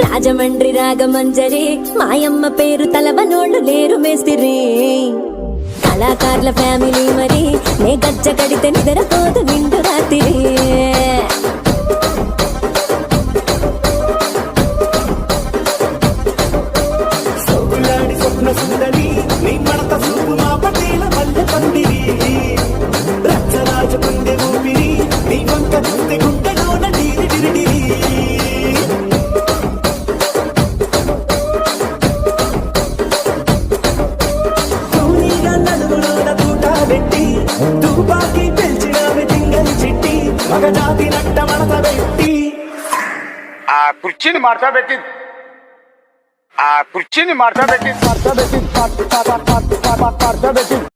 రాజమండ్రి రాగమంజరి మాయమ్మ పేరు తలవనోళ్ళు లేరు మేస్తిరి కళాకారుల ఫ్యామిలీ మరి నే గజ్జ కడితే నిద్రపోదు నిండు రాత్రి స్వప్న సుందరి నీ మడత సూపు మా పటేల మల్లె పందిరి రచ్చరాజ గుండె ఊపిరి నీ వంక గుండె గుండెలోన నీరి డిరిడిరి తూనీగా నడుములోన తూట పెట్టి తుపాకి పెంచినావి తింగలి చిట్టి మగజాతి నట్ట మడత పెట్టి ఆ కుర్చీని మార్చబెట్టి ఆ కుర్చీని మార్చబెట్టి